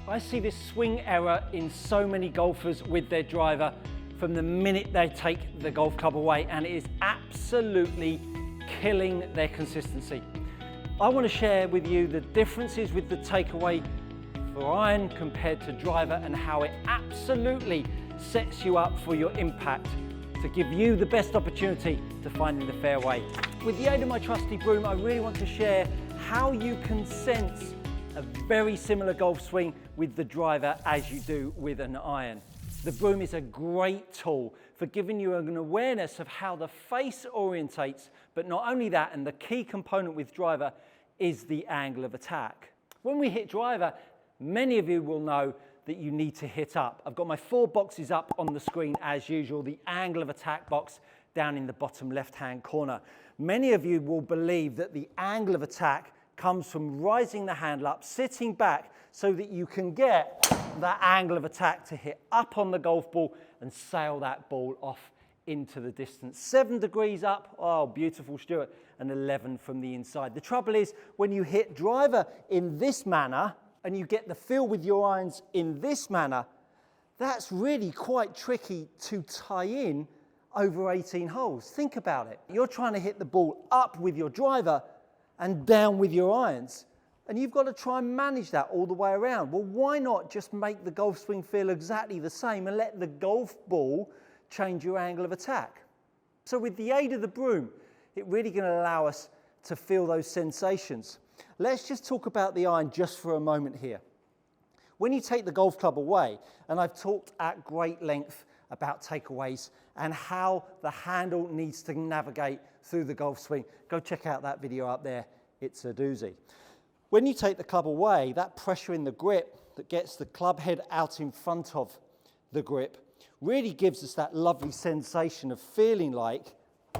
I see this swing error in so many golfers with their driver from the minute they take the golf club away, and it is absolutely killing their consistency. I want to share with you the differences with the takeaway for iron compared to driver and how it absolutely sets you up for your impact to give you the best opportunity to finding the fairway. With the aid of my trusty broom, I really want to share how you can sense a very similar golf swing with the driver as you do with an iron. The broom is a great tool for giving you an awareness of how the face orientates, but not only that, and the key component with driver is the angle of attack. When we hit driver, many of you will know that you need to hit up. I've got my 4 boxes up on the screen as usual, the angle of attack box down in the bottom left-hand corner. Many of you will believe that the angle of attack comes from rising the handle up, sitting back so that you can get that angle of attack to hit up on the golf ball and sail that ball off into the distance. 7 degrees up, oh beautiful Stuart, and 11 from the inside. The trouble is when you hit driver in this manner and you get the feel with your irons in this manner, that's really quite tricky to tie in over 18 holes. Think about it. You're trying to hit the ball up with your driver and down with your irons, and you've got to try and manage that all the way around. Well, why not just make the golf swing feel exactly the same and let the golf ball change your angle of attack? So with the aid of the broom, it's really going to allow us to feel those sensations. Let's just talk about the iron just for a moment here. When you take the golf club away, and I've talked at great length about takeaways and how the handle needs to navigate through the golf swing, go check out that video up there. It's a doozy. When you take the club away, that pressure in the grip that gets the club head out in front of the grip really gives us that lovely sensation of feeling like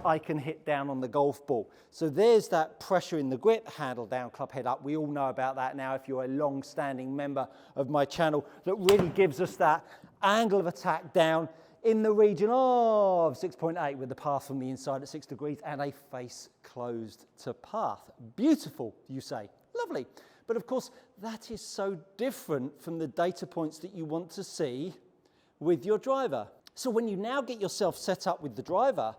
I can hit down on the golf ball. So there's that pressure in the grip, handle down, club head up. We all know about that now if you're a long-standing member of my channel. That really gives us that angle of attack down in the region of 6.8 with the path from the inside at 6 degrees and a face closed to path. Beautiful, you say. Lovely. But of course, that is so different from the data points that you want to see with your driver. So when you now get yourself set up with the driver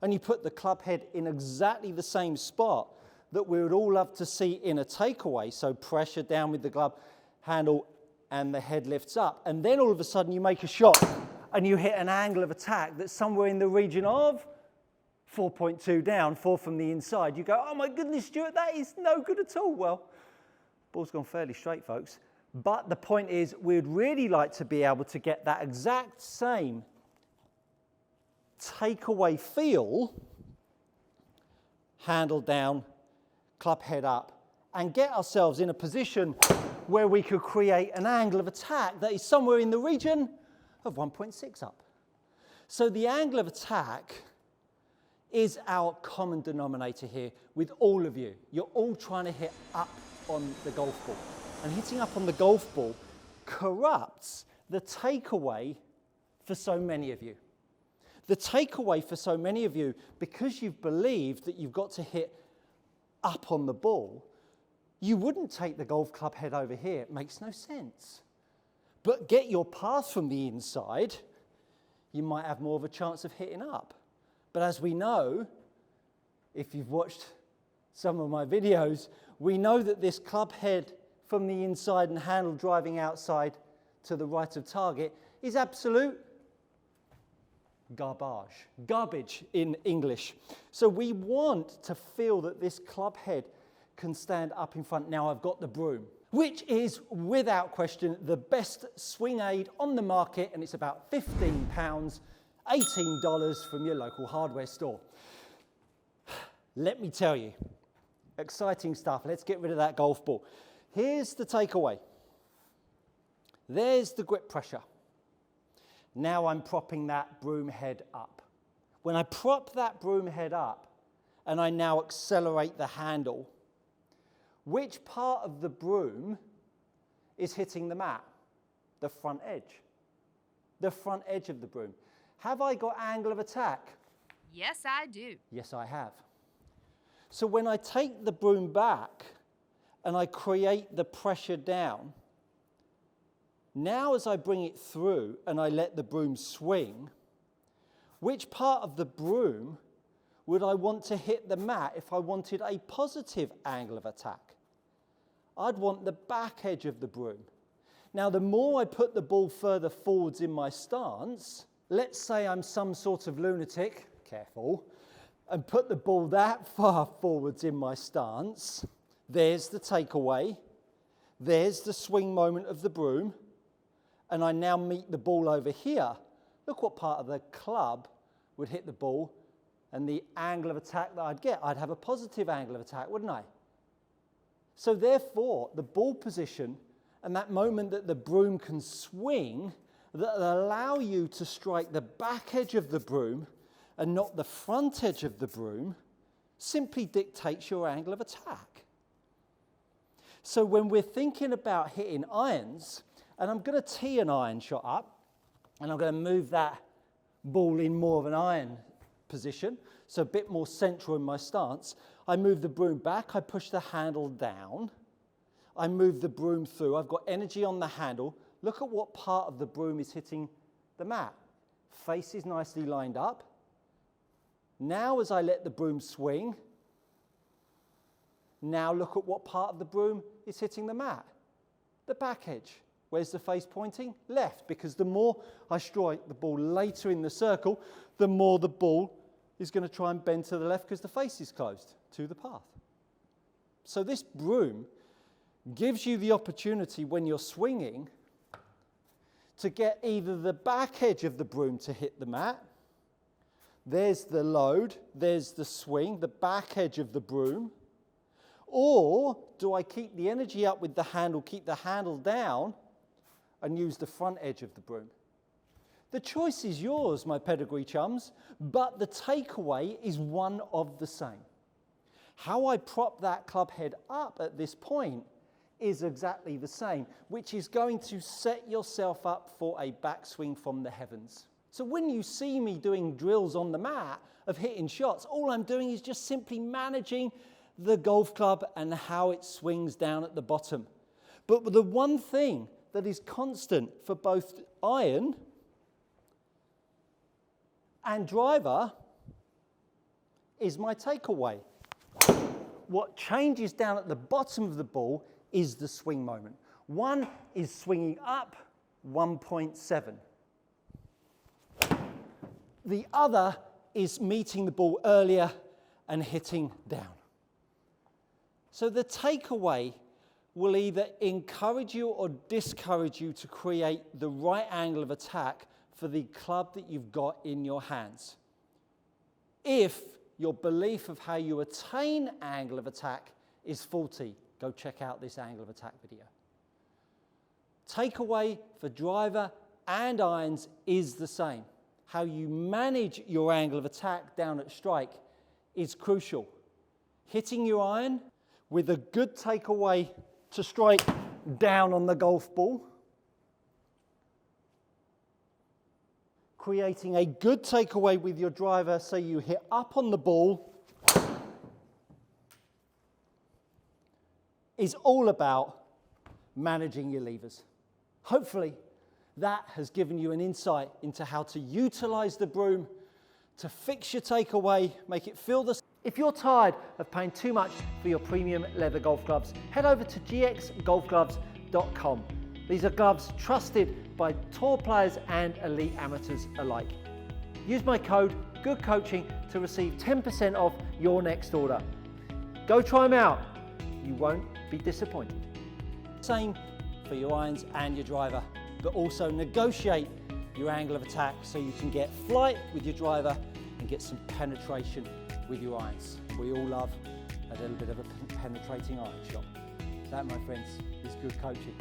and you put the club head in exactly the same spot that we would all love to see in a takeaway, so pressure down with the club handle and the head lifts up, and then all of a sudden you make a shot and you hit an angle of attack that's somewhere in the region of 4.2 down, 4 from the inside. You go, oh my goodness, Stuart, that is no good at all. Well, ball's gone fairly straight, folks. But the point is, we'd really like to be able to get that exact same takeaway feel, handle down, club head up, and get ourselves in a position where we could create an angle of attack that is somewhere in the region of 1.6 up. So the angle of attack is our common denominator here with all of you. You're all trying to hit up on the golf ball. And hitting up on the golf ball corrupts the takeaway for so many of you. The takeaway for so many of you, because you've believed that you've got to hit up on the ball, you wouldn't take the golf club head over here. It makes no sense. But get your path from the inside, you might have more of a chance of hitting up. But as we know, if you've watched some of my videos, we know that this club head from the inside and handle driving outside to the right of target is absolute garbage in English. So we want to feel that this club head can stand up in front. Now I've got the broom, which is without question the best swing aid on the market, and it's about £15, $18 from your local hardware store. Let me tell you, exciting stuff. Let's get rid of that golf ball. Here's the takeaway. There's the grip pressure. Now I'm propping that broom head up. When I prop that broom head up and I now accelerate the handle, which part of the broom is hitting the mat? The front edge. The front edge of the broom. Have I got angle of attack? Yes, I do. Yes, I have. So when I take the broom back and I create the pressure down, Now as I bring it through and I let the broom swing, which part of the broom would I want to hit the mat if I wanted a positive angle of attack? I'd want the back edge of the broom. Now, the more I put the ball further forwards in my stance, let's say I'm some sort of lunatic, careful, and put the ball that far forwards in my stance, there's the takeaway, there's the swing moment of the broom, and I now meet the ball over here. Look what part of the club would hit the ball and the angle of attack that I'd get. I'd have a positive angle of attack, wouldn't I? So therefore, the ball position and that moment that the broom can swing that allow you to strike the back edge of the broom and not the front edge of the broom simply dictates your angle of attack. So when we're thinking about hitting irons, and I'm going to tee an iron shot up, and I'm going to move that ball in more of an iron position, so a bit more central in my stance. I move the broom back, I push the handle down, I move the broom through, I've got energy on the handle. Look at what part of the broom is hitting the mat. Face is nicely lined up. Now as I let the broom swing, now look at what part of the broom is hitting the mat. The back edge. Where's the face pointing? Left, because the more I strike the ball later in the circle, the more the ball is going to try and bend to the left because the face is closed to the path. So this broom gives you the opportunity when you're swinging to get either the back edge of the broom to hit the mat, there's the load, there's the swing, the back edge of the broom, or do I keep the energy up with the handle, keep the handle down, and use the front edge of the broom? The choice is yours, my pedigree chums, but the takeaway is one of the same. How I prop that club head up at this point is exactly the same, which is going to set yourself up for a backswing from the heavens. So when you see me doing drills on the mat of hitting shots, all I'm doing is just simply managing the golf club and how it swings down at the bottom. But the one thing that is constant for both iron and driver is my takeaway. What changes down at the bottom of the ball is the swing moment. One is swinging up 1.7. The other is meeting the ball earlier and hitting down. So the takeaway will either encourage you or discourage you to create the right angle of attack for the club that you've got in your hands. If your belief of how you attain angle of attack is faulty, go check out this angle of attack video. Takeaway for driver and irons is the same. How you manage your angle of attack down at strike is crucial. Hitting your iron with a good takeaway to strike down on the golf ball, creating a good takeaway with your driver so you hit up on the ball, is all about managing your levers. Hopefully that has given you an insight into how to utilize the broom to fix your takeaway, make it feel the... If you're tired of paying too much for your premium leather golf gloves, head over to gxgolfgloves.com. These are gloves trusted by tour players and elite amateurs alike. Use my code GOODCOACHING to receive 10% off your next order. Go try them out. You won't be disappointed. Same for your irons and your driver, but also negotiate your angle of attack so you can get flight with your driver and get some penetration with your irons. We all love a little bit of a penetrating iron shot. That, my friends, is good coaching.